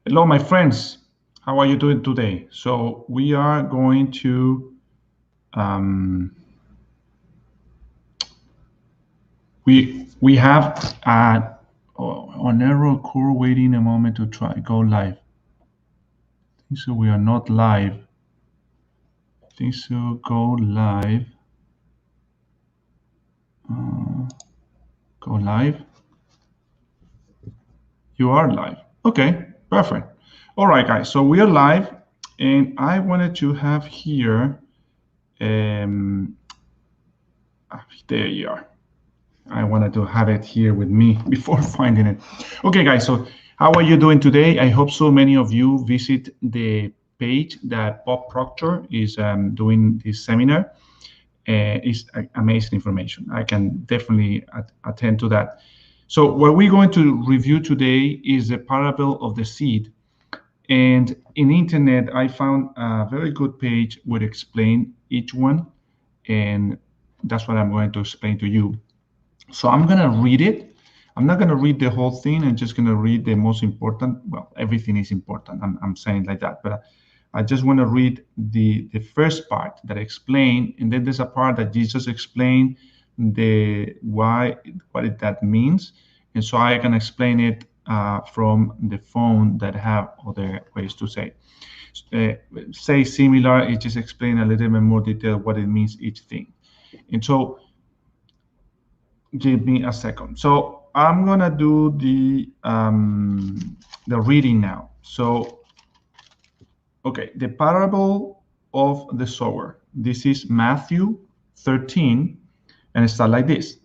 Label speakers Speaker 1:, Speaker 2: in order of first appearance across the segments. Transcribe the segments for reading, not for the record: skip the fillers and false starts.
Speaker 1: Hello, my friends. How are you doing today? So we are going to we have an error occur. Waiting a moment to try go live. I think so. We are not live. I think so. Go live. Go live. You are live. Okay, perfect. All right, guys. So we are live, and I wanted to have here. There you are. I wanted to have it here with me before finding it. Okay, guys, so how are you doing today? I hope so many of you visit the page that Bob Proctor is doing this seminar. It's amazing information. I can definitely attend to that. So what we're going to review today is the parable of the seed. And in the internet, I found a very good page would explain each one. And that's what I'm going to explain to you. So I'm going to read it. I'm not going to read the whole thing. I'm just going to read the most important. Well, everything is important. I'm saying like that. But I just want to read the first part that I explain. And then there's a part that Jesus explained what that means. And so I can explain it from the phone that have other ways to say. Say similar, it just explain a little bit more detail what it means each thing. And so give me a second. So I'm gonna do the reading now. So, okay, the parable of the sower. This is Matthew 13, and it starts like this.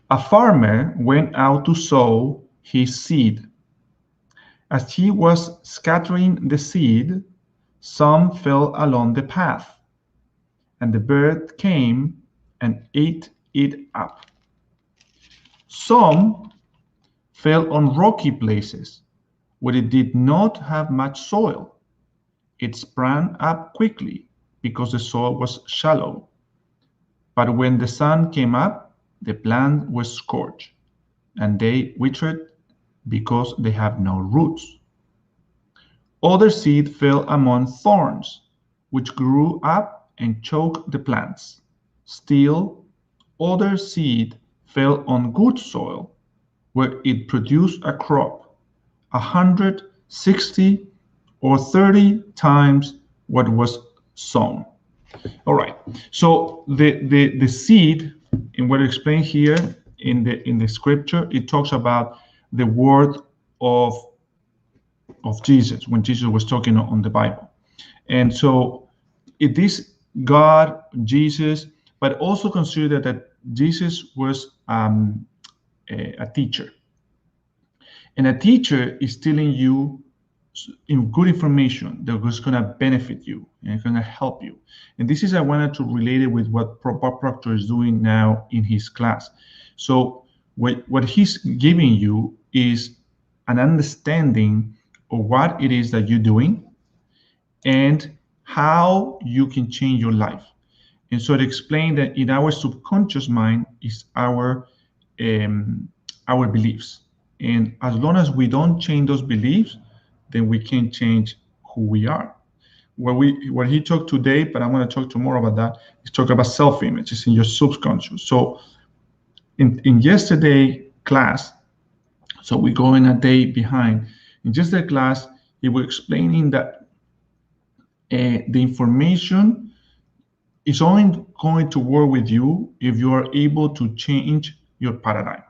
Speaker 1: A farmer went out to sow his seed. As he was scattering the seed, some fell along the path, and the bird came and ate it up. Some fell on rocky places where it did not have much soil. It sprang up quickly because the soil was shallow. But when the sun came up, the plant was scorched, and they withered because they have no roots. Other seed fell among thorns, which grew up and choked the plants. Still, other seed fell on good soil, where it produced a crop 160 or 30 times what was sown. All right. So the seed, in what I explained here in the scripture, it talks about the word of Jesus when Jesus was talking on the Bible. And so it is God, Jesus, but also consider that Jesus was a teacher. And a teacher is telling you good information that was going to benefit you and it's going to help you. And this is I wanted to relate it with what Bob Proctor is doing now in his class. So what he's giving you is an understanding of what it is that you're doing and how you can change your life. And so it explained that in our subconscious mind is our beliefs. And as long as we don't change those beliefs, then we can't change who we are. What he talked today, but I'm going to talk tomorrow about that, is talk about self-image. It's in your subconscious. So in yesterday class, so we're going a day behind. In just that class, he was explaining that the information is only going to work with you if you are able to change your paradigm.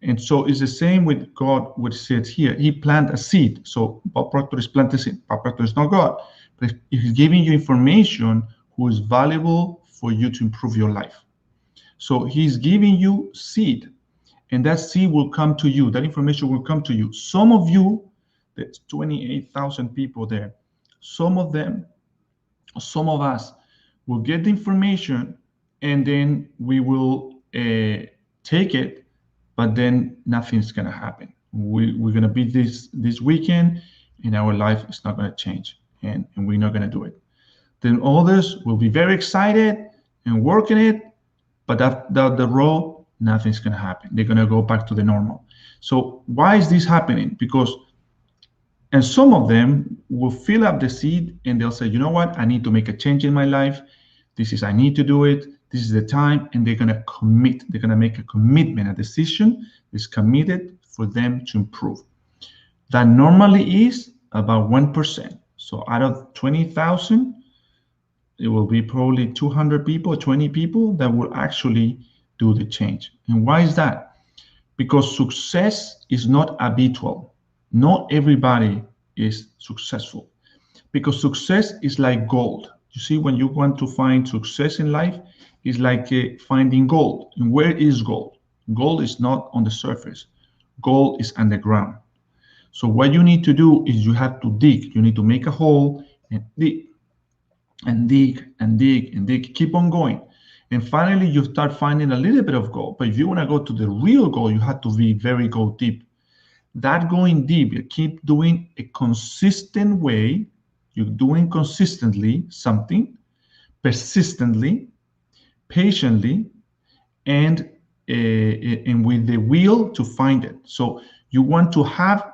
Speaker 1: And so it's the same with God, which says here, he planted a seed. So Bob Proctor is planting a seed. Bob Proctor is not God, but he's giving you information who is valuable for you to improve your life. So he's giving you seed, and that seed will come to you. That information will come to you. Some of you, there's 28,000 people there. Some of them, some of us will get the information, and then we will take it, but then nothing's going to happen. We're going to be this weekend, and our life is not going to change, and we're not going to do it. Then others will be very excited and working it, but down the road, nothing's going to happen. They're going to go back to the normal. So why is this happening? Because, and some of them will fill up the seed and they'll say, you know what, I need to make a change in my life. I need to do it. This is the time. And they're going to commit. They're going to make a commitment, a decision is committed for them to improve. That normally is about 1%. So out of 20,000, it will be probably 200 people, 20 people that will actually do the change. And why is that? Because success is not habitual. Not everybody is successful. Because success is like gold. You see, when you want to find success in life, it's like finding gold. And where is gold? Gold is not on the surface. Gold is underground. So what you need to do is you have to dig. You need to make a hole and dig and dig and dig and dig. Keep on going. And finally, you start finding a little bit of gold. But if you want to go to the real gold, you have to be very go deep. That going deep, you keep doing a consistent way. You're doing consistently something, persistently, patiently, and with the will to find it. So you want to have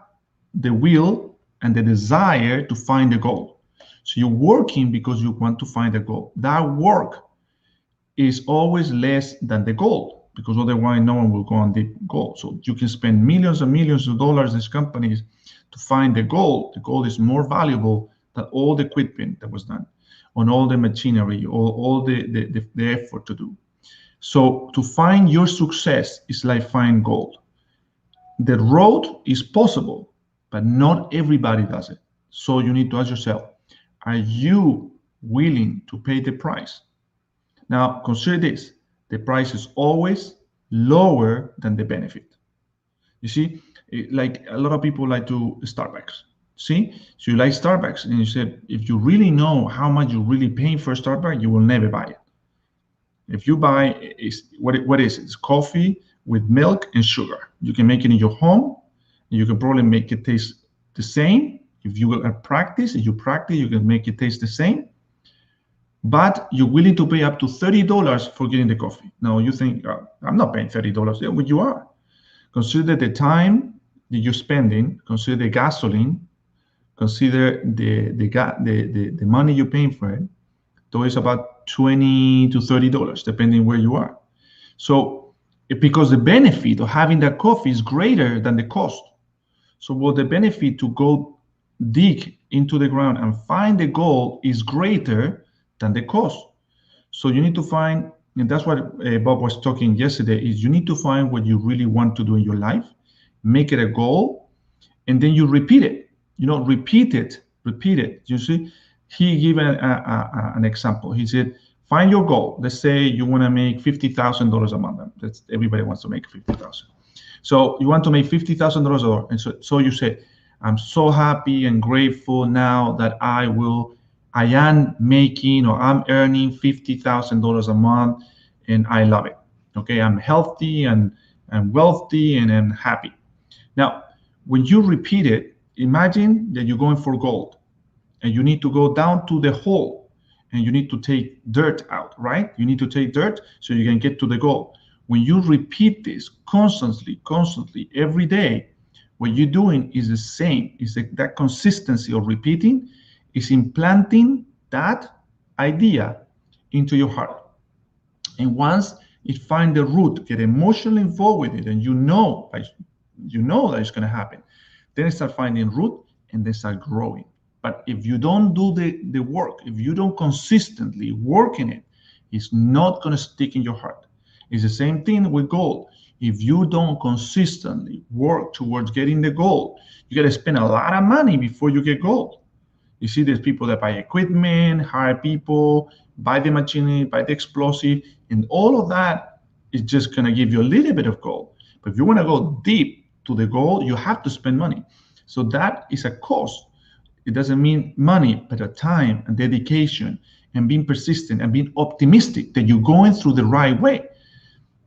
Speaker 1: the will and the desire to find the goal. So you're working because you want to find the goal. That work is always less than the goal, because otherwise no one will go on the goal. So you can spend millions and millions of dollars as companies to find the goal. The goal is more valuable than all the equipment that was done, on all the machinery, all the effort to do. So to find your success is like find gold. The road is possible, but not everybody does it. So you need to ask yourself, are you willing to pay the price? Now, consider this. The price is always lower than the benefit. You see, like a lot of people like to Starbucks. See, so you like Starbucks, and you said, if you really know how much you're really paying for Starbucks, you will never buy it. If you buy, what is it? It's coffee with milk and sugar. You can make it in your home. You can probably make it taste the same. If you practice, you can make it taste the same. But you're willing to pay up to $30 for getting the coffee. Now you think, I'm not paying $30. Yeah, well, you are. Consider the time that you're spending. Consider the gasoline. Consider the money you're paying for it. So it's about $20 to $30, depending where you are. So because the benefit of having that coffee is greater than the cost. So what the benefit to go dig into the ground and find the gold is greater than the cost. So you need to find, and that's what Bob was talking yesterday, is you need to find what you really want to do in your life, make it a goal, and then you repeat it. Repeat it. You see, he gave an example. He said, find your goal. Let's say you want to make $50,000 a month. That's everybody wants to make $50,000. So you want to make $50,000 a year. And so you say, I'm so happy and grateful now that I am making, or I'm earning $50,000 a month, and I love it. Okay, I'm healthy and wealthy and I'm happy. Now, when you repeat it, imagine that you're going for gold and you need to go down to the hole and you need to take dirt out, right? You need to take dirt so you can get to the goal. When you repeat this constantly, every day, what you're doing is the same. Is that consistency of repeating is implanting that idea into your heart. And once it finds the root, get emotionally involved with it, and you know that it's going to happen, then it start finding root and then start growing. But if you don't do the work, if you don't consistently work in it, it's not going to stick in your heart. It's the same thing with gold. If you don't consistently work towards getting the gold, you got to spend a lot of money before you get gold. You see, there's people that buy equipment, hire people, buy the machinery, buy the explosive, and all of that is just going to give you a little bit of gold. But if you want to go deep to the gold, you have to spend money. So that is a cost. It doesn't mean money, but a time and dedication and being persistent and being optimistic that you're going through the right way.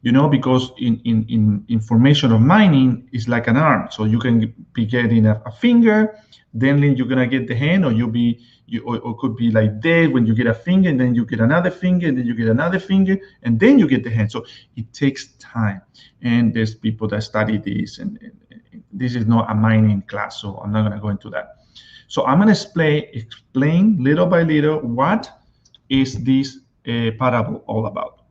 Speaker 1: because in information of mining is like an arm. So you can be getting a finger, then you're gonna get the hand, or or it could be like this when you get a finger, and then you get another finger, and then you get another finger, and then you get the hand. So it takes time, and there's people that study this, and this is not a mining class, so I'm not gonna go into that. So I'm gonna explain little by little what is this parable all about.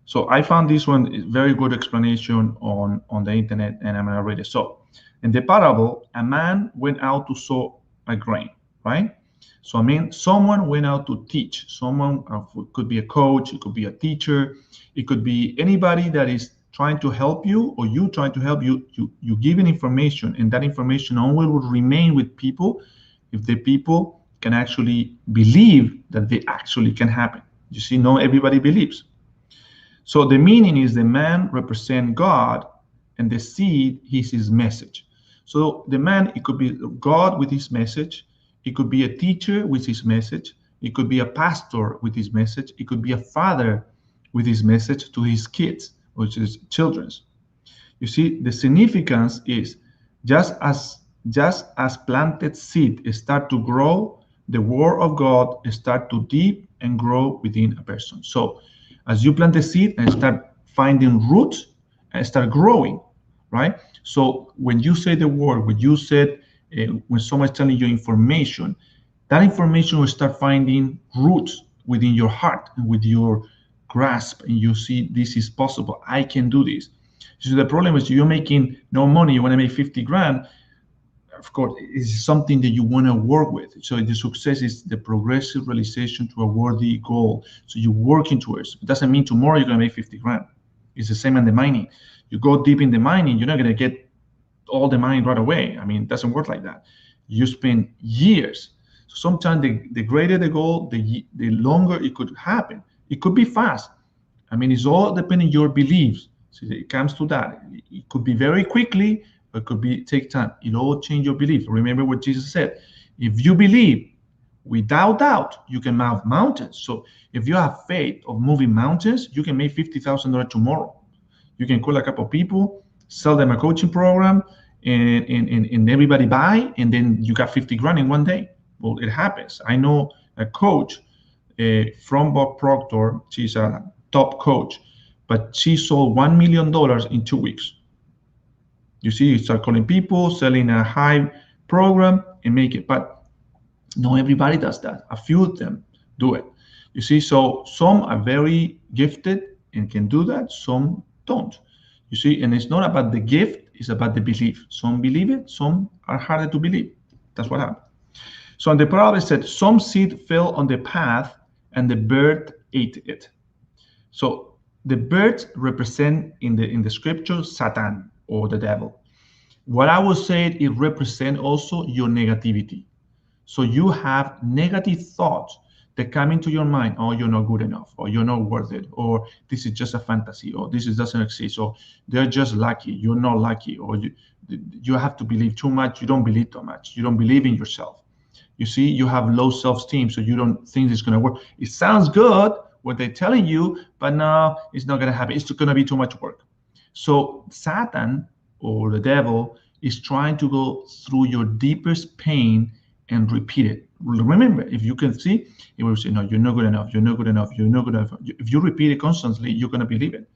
Speaker 1: So I found this one very good explanation on the internet, and I'm gonna read it. So in the parable, a man went out to sow a grain, right? So I mean, someone went out to teach. Someone could be a coach, it could be a teacher, it could be anybody that is trying to help you, or you trying to help you. You give an information, and that information only will remain with people if the people can actually believe that they actually can happen. You see, not everybody believes. So the meaning is the man represents God, and the seed is his message. So the man, it could be God with his message. It could be a teacher with his message. It could be a pastor with his message. It could be a father with his message to his kids, which is children's. You see, the significance is just as planted seed start to grow, the word of God start to deep and grow within a person. So as you plant the seed and start finding roots and start growing, right? So when you say the word, when you said, when someone's telling you information, that information will start finding roots within your heart and with your grasp, and you see this is possible. I can do this. So the problem is you're making no money. You want to make 50 grand. Of course, it's something that you want to work with. So the success is the progressive realization to a worthy goal. So you're working towards. It doesn't mean tomorrow you're going to make 50 grand. It's the same in the mining. You go deep in the mining, you're not going to get all the mining right away. I mean, it doesn't work like that. You spend years. So sometimes the greater the goal, the longer it could happen. It could be fast. I mean, it's all depending on your beliefs. So it comes to that. It could be very quickly, or it could be take time. It all change your belief. Remember what Jesus said. If you believe without doubt, you can move mountains. So if you have faith of moving mountains, you can make $50,000 tomorrow. You can call a couple of people, sell them a coaching program, and everybody buy, and then you got 50 grand in one day. Well, it happens. I know a coach from Bob Proctor. She's a top coach, but she sold $1 million in 2 weeks. You see, you start calling people, selling a high program, and make it. But not everybody does that. A few of them do it. You see, so some are very gifted and can do that. Some don't. You see, and it's not about the gift, it's about the belief. Some believe it, some are harder to believe. That's what happened. So in the parable it said, some seed fell on the path and the bird ate it. So the birds represent in the scripture Satan or the devil. What I would say, it represents also your negativity. So you have negative thoughts that come into your mind. Oh, you're not good enough, or you're not worth it, or this is just a fantasy, or this doesn't exist, or they're just lucky, you're not lucky, or you have to believe too much, you don't believe too much, you don't believe in yourself. You see, you have low self-esteem, so you don't think it's going to work. It sounds good what they're telling you, but no, it's not going to happen. It's going to be too much work. So Satan or the devil is trying to go through your deepest pain and repeat it. Remember, if you can see, it will say, no, you're not good enough, you're not good enough, you're not good enough. If you repeat it constantly, you're going to believe it.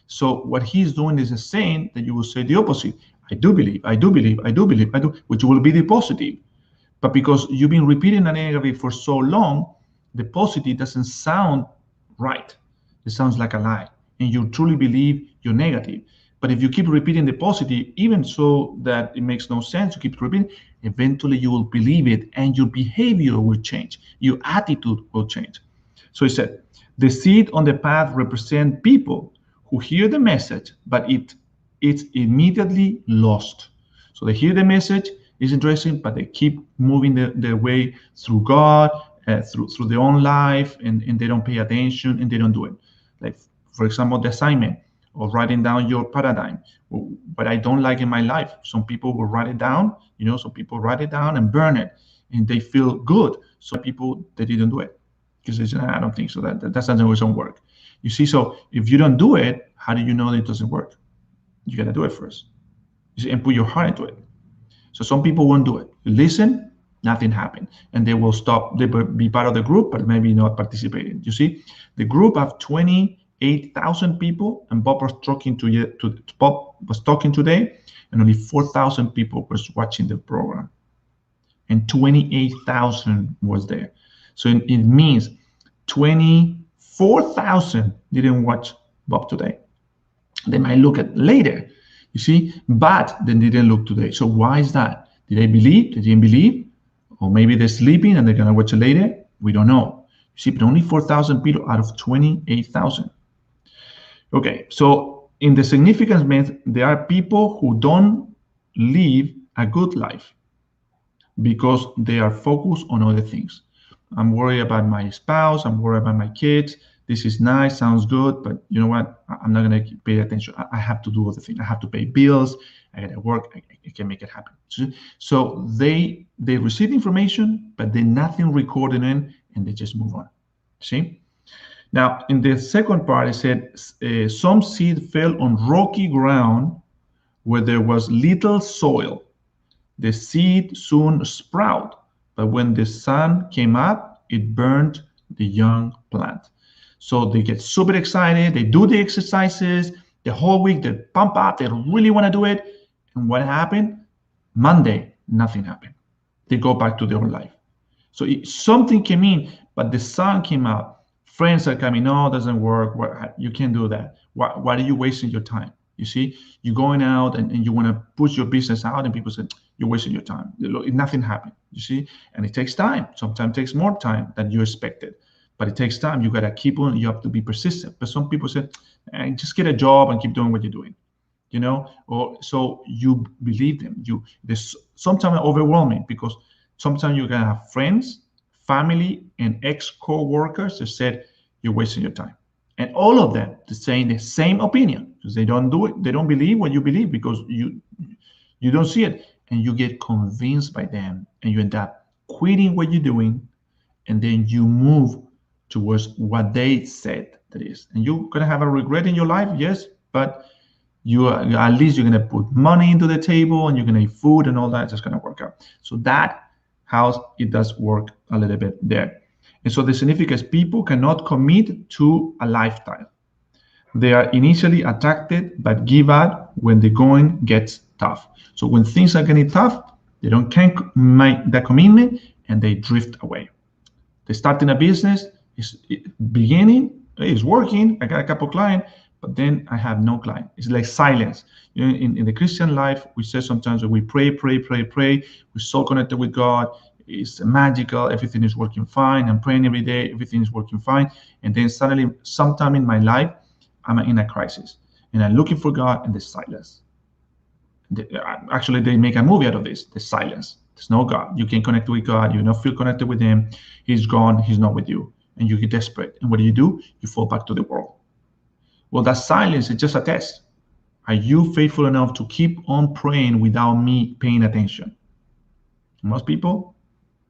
Speaker 1: So what he's doing is saying that you will say the opposite. I do believe, I do believe, I do believe, I do, which will be the positive. But because you've been repeating a negative for so long, the positive doesn't sound right. It sounds like a lie. And you truly believe you're negative. But if you keep repeating the positive, even so that it makes no sense to keep repeating, eventually you will believe it and your behavior will change. Your attitude will change. So he said, the seed on the path represent people who hear the message, but it's immediately lost. So they hear the message, it's interesting, but they keep moving their way through God, through their own life, and they don't pay attention and they don't do it. Like, for example, the assignment of writing down your paradigm. But I don't like in my life. Some people will write it down, some people write it down and burn it, and they feel good. So people, they didn't do it because they said, I don't think so. That doesn't work. You see, so if you don't do it, How do you know that it doesn't work? You got to do it first. You see, and put your heart into it. So some people won't do it. You listen, nothing happened, and they will stop. They will be part of the group, but maybe not participating. You see, the group of 28,000 people, and Bob was talking today, and only 4,000 people was watching the program, and 28,000 was there. So it means 24,000 didn't watch Bob today. They might look at later, you see, but they didn't look today. So why is that? Did they believe? They didn't believe? Or maybe they're sleeping and they're going to watch it later? We don't know. You see, but only 4,000 people out of 28,000. Okay, so in the significance means there are people who don't live a good life because they are focused on other things. I'm worried about my spouse. I'm worried about my kids. This is nice, sounds good, but you know what? I'm not going to pay attention. I have to do other things. I have to pay bills. I got to work. I can make it happen. So they receive information, but they nothing recorded in, and they just move on. See? Now, in the second part, it said some seed fell on rocky ground where there was little soil. The seed soon sprouted, but when the sun came up, it burned the young plant. So they get super excited. They do the exercises the whole week. They pump up. They really want to do it. And what happened? Monday, nothing happened. They go back to their own life. So something came in, but the sun came out. Friends are coming. No, it doesn't work. You can't do that. Why are you wasting your time? You see, you're going out and you want to push your business out, and people say you're wasting your time. Nothing happened. You see, and it takes time. Sometimes it takes more time than you expected. But it takes time. You got to keep on. You have to be persistent. But some people say, just get a job and keep doing what you're doing, you know. Or so you believe them. This sometimes overwhelming because sometimes you're gonna have friends, family, and ex-co-workers that said you're wasting your time, and all of them saying the same opinion because they don't do it. They don't believe what you believe because you don't see it, and you get convinced by them, and you end up quitting what you're doing, and then you move towards what they said that is. And you're going to have a regret in your life, yes, but at least you're going to put money into the table and you're going to eat food and all that. It's just going to work out. So that how it does work a little bit there. And so the significance, people cannot commit to a lifestyle. They are initially attracted but give up when the going gets tough. So when things are getting tough, they can't make that commitment and they drift away. They start in a business, beginning, it's working, I got a couple clients, but then I have no client. It's like silence. You know, in the Christian life, we say sometimes that we pray. We're so connected with God. It's magical. Everything is working fine. I'm praying every day. Everything is working fine. And then suddenly, sometime in my life, I'm in a crisis. And I'm looking for God, and there's silence. Actually, they make a movie out of this. There's silence. There's no God. You can't connect with God. You don't feel connected with Him. He's gone. He's not with you. And you get desperate. And what do? You fall back to the world. Well, that silence is just a test. Are you faithful enough to keep on praying without me paying attention? Most people,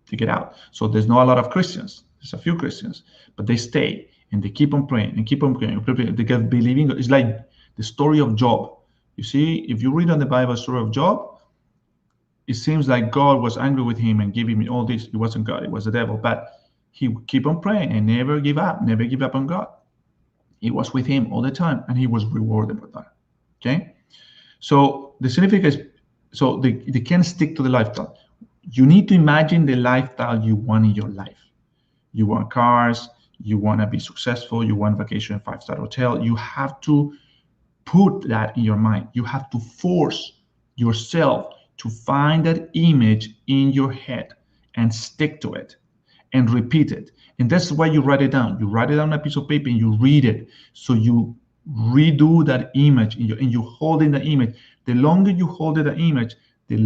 Speaker 1: they get out. So there's not a lot of Christians. There's a few Christians, but they stay and they keep on praying and keep on praying. They get believing. It's like the story of Job. You see, if you read on the Bible story of Job, it seems like God was angry with him and gave him all this. It wasn't God, it was the devil. But he would keep on praying and never give up on God. He was with him all the time, and he was rewarded for that. Okay? So the significance, so they can't stick to the lifestyle. You need to imagine the lifestyle you want in your life. You want cars, you want to be successful, you want vacation in a 5-star hotel. You have to put that in your mind. You have to force yourself to find that image in your head and stick to it and repeat it. And that's why you write it down. You write it down on a piece of paper and you read it. So you redo that image and you hold in the image. The longer you hold in the image, the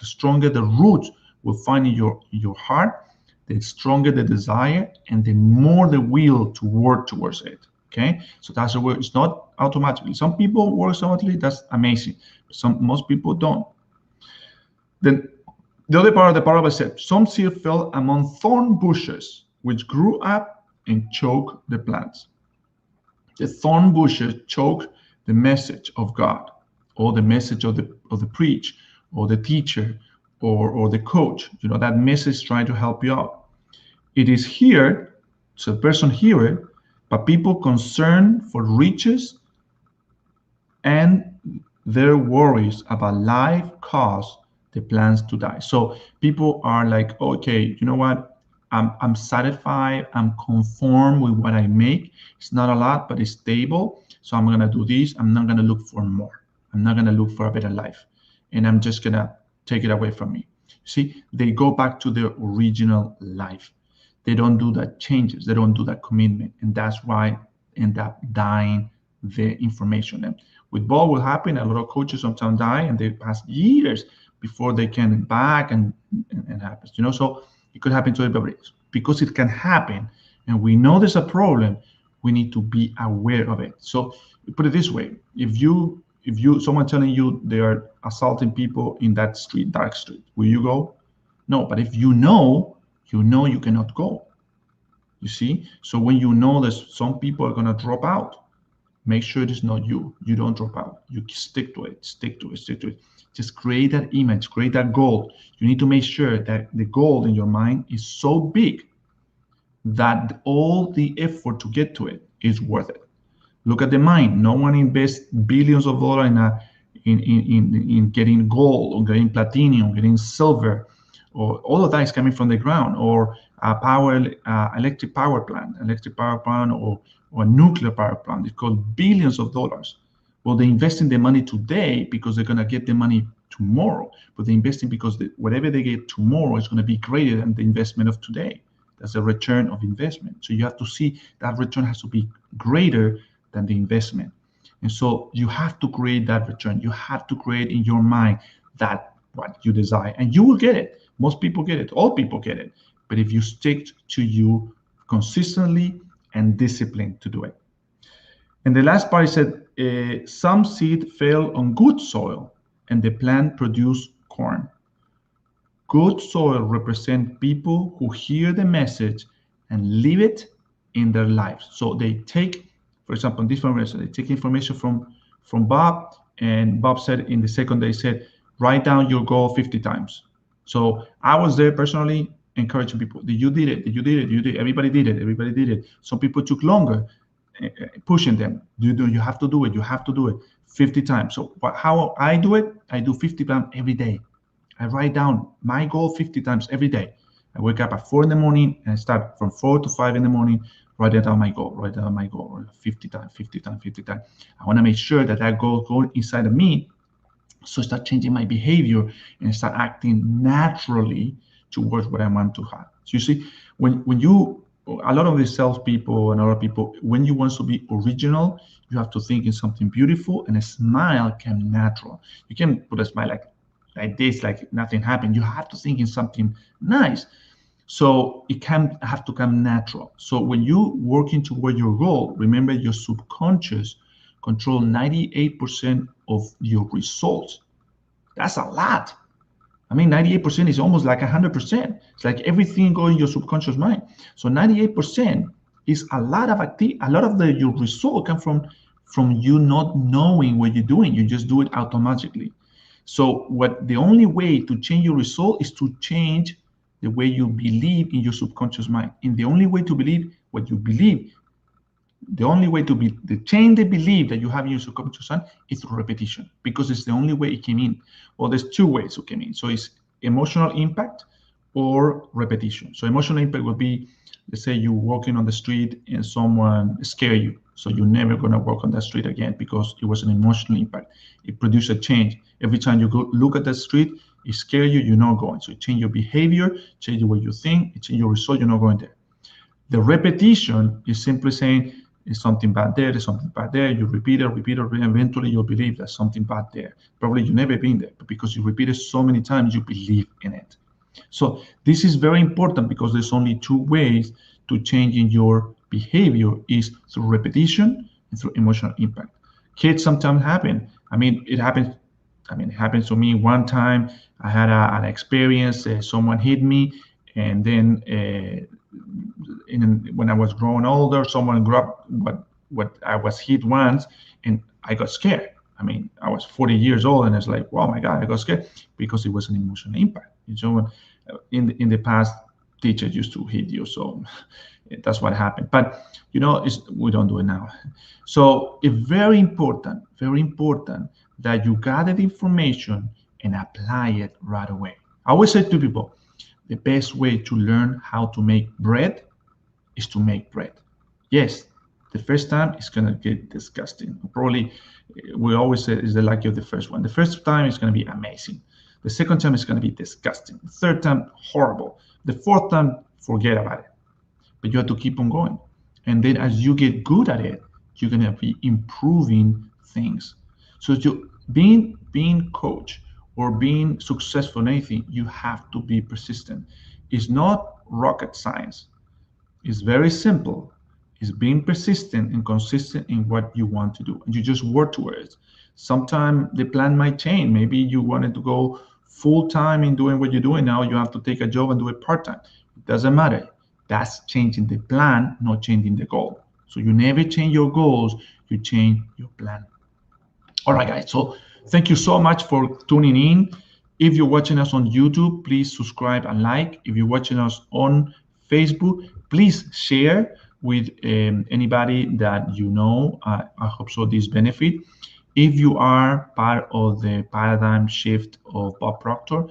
Speaker 1: stronger the roots will find in your heart, the stronger the desire, and the more the will to work towards it. Okay, so that's the way. It's not automatically. Some people work automatically. That's amazing. Most people don't. Then the other part of the parable said, some seed fell among thorn bushes, which grew up and choked the plants. The thorn bushes choke the message of God, or the message of the preach, or the teacher, or the coach. That message trying to help you out. It is here, so the person hear it, but people concerned for riches and their worries about life cause the plans to die. So people are like, okay, you know what? I'm satisfied. I'm conformed with what I make. It's not a lot, but it's stable. So I'm gonna do this. I'm not gonna look for more. I'm not gonna look for a better life, and I'm just gonna take it away from me. See, they go back to their original life. They don't do that changes. They don't do that commitment, and that's why end up dying the information. And with what will happen, a lot of coaches sometimes die, and they pass years before they can back and happens. So it could happen to everybody. Because it can happen, and we know there's a problem, we need to be aware of it. So put it this way: if you someone telling you they are assaulting people in that street, dark street, will you go? No. But if you know you cannot go. You see? So when you know that some people are gonna drop out, make sure it is not you. You don't drop out. You stick to it, stick to it, stick to it. Just create that image, create that goal. You need to make sure that the goal in your mind is so big that all the effort to get to it is worth it. Look at the mind. No one invests billions of dollars in getting gold, or getting platinum, or getting silver, or all of that is coming from the ground, or a electric power plant, or a nuclear power plant. It costs billions of dollars. Well, they invest in the money today because they're gonna get the money tomorrow. But they're investing because whatever they get tomorrow is gonna be greater than the investment of today. That's a return of investment. So you have to see that return has to be greater than the investment. And so you have to create that return. You have to create in your mind that what you desire, and you will get it. Most people get it. All people get it. But if you stick to you consistently and disciplined to do it. And the last part said, some seed fell on good soil, and the plant produced corn. Good soil represents people who hear the message and live it in their lives. So they take, for example, this information, they take information from Bob, and Bob said in the second day, said, write down your goal 50 times. So I was there personally encouraging people. You did it. You did it. You did it. Everybody did it. Everybody did it. Some people took longer, pushing them. You have to do it. You have to do it 50 times. So how I do it, I do 50 times every day. I write down my goal 50 times every day. I wake up at 4 in the morning and I start from 4 to 5 in the morning, write down my goal, 50 times, 50 times, 50 times. I want to make sure that goal goes inside of me. So start changing my behavior and start acting naturally towards what I want to have. So you see, when you, a lot of the salespeople and other people, when you want to be original, you have to think in something beautiful, and a smile can natural. You can put a smile like this, like nothing happened. You have to think in something nice. So it have to come natural. So when you working toward your goal, remember your subconscious control 98% of your results. That's a lot. I mean, 98% is almost like 100%. It's like everything going in your subconscious mind. So 98% is a lot of your result come from you not knowing what you're doing. You just do it automatically. So the only way to change your result is to change the way you believe in your subconscious mind. And the only way to believe what you believe, the only way to change the belief that you have in your subconscious mind is through repetition, because it's the only way it came in. Well, there's two ways it came in. So it's emotional impact or repetition. So emotional impact would be, let's say you're walking on the street and someone scare you. So you're never going to walk on that street again because it was an emotional impact. It produced a change. Every time you go look at that street, it scares you, you're not going. So it change your behavior, change the way you think, it change your result, you're not going there. The repetition is simply saying, there's something bad there, there's something bad there. You repeat it, and eventually you'll believe there's something bad there. Probably you've never been there, but because you repeat it so many times, you believe in it. So this is very important because there's only two ways to changing your behavior is through repetition and through emotional impact. Kids sometimes happen. It happens to me one time. I had an experience, someone hit me, and then when I was growing older, someone grabbed what what I was hit once, and I got scared. I mean, I was 40 years old, and it's like, oh my God, I got scared because it was an emotional impact. In the past, teachers used to hit you, so that's what happened. But we don't do it now. So it's very important that you gather the information and apply it right away. I always say to people, the best way to learn how to make bread is to make bread. Yes, the first time it's gonna get disgusting. Probably, we always say is the lucky of the first one. The first time is gonna be amazing. The second time is gonna be disgusting. The third time, horrible. The fourth time, forget about it. But you have to keep on going. And then as you get good at it, you're gonna be improving things. So being coach or being successful in anything, you have to be persistent. It's not rocket science. It's very simple. It's being persistent and consistent in what you want to do, and you just work towards it. Sometimes the plan might change. Maybe you wanted to go full time in doing what you're doing now. You have to take a job and do it part time. It doesn't matter. That's changing the plan, not changing the goal. So you never change your goals. You change your plan. All right, guys. So thank you so much for tuning in. If you're watching us on YouTube, please subscribe and like. If you're watching us on Facebook, please share with anybody that you know. I hope so this benefit. If you are part of the paradigm shift of Bob Proctor,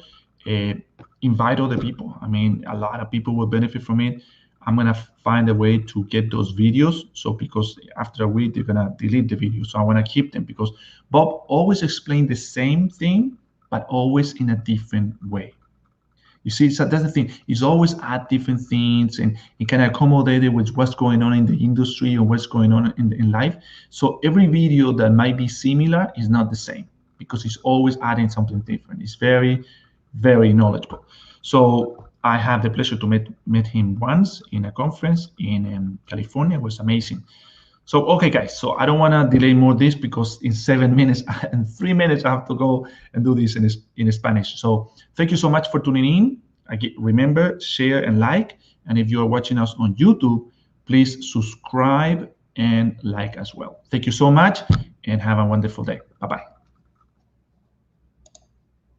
Speaker 1: invite other people. I mean, a lot of people will benefit from it. I'm gonna find a way to get those videos. So because after a week they're gonna delete the video, so I want to keep them because Bob always explained the same thing, but always in a different way. You see, so that's the thing. He's always add different things, and he can accommodate it with what's going on in the industry or what's going on in life. So every video that might be similar is not the same because he's always adding something different. He's very, very knowledgeable. So I have the pleasure to meet him once in a conference in California. It was amazing. So, okay, guys, so I don't want to delay more this because in 7 minutes and 3 minutes, I have to go and do this in Spanish. So thank you so much for tuning in. Remember, share and like. And if you are watching us on YouTube, please subscribe and like as well. Thank you so much and have a wonderful day. Bye-bye.